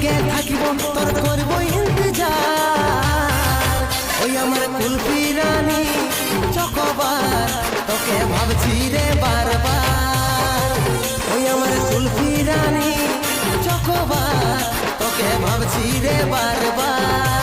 সঙ্গে থাকিব তোর করব ইন্তজার ওই আমার কুলফি রানী চকোবার তোকে ভাবছি রে বারবার ওই আমার কুলফি রানী চকোবার তোকে ভাবছি রে বারবার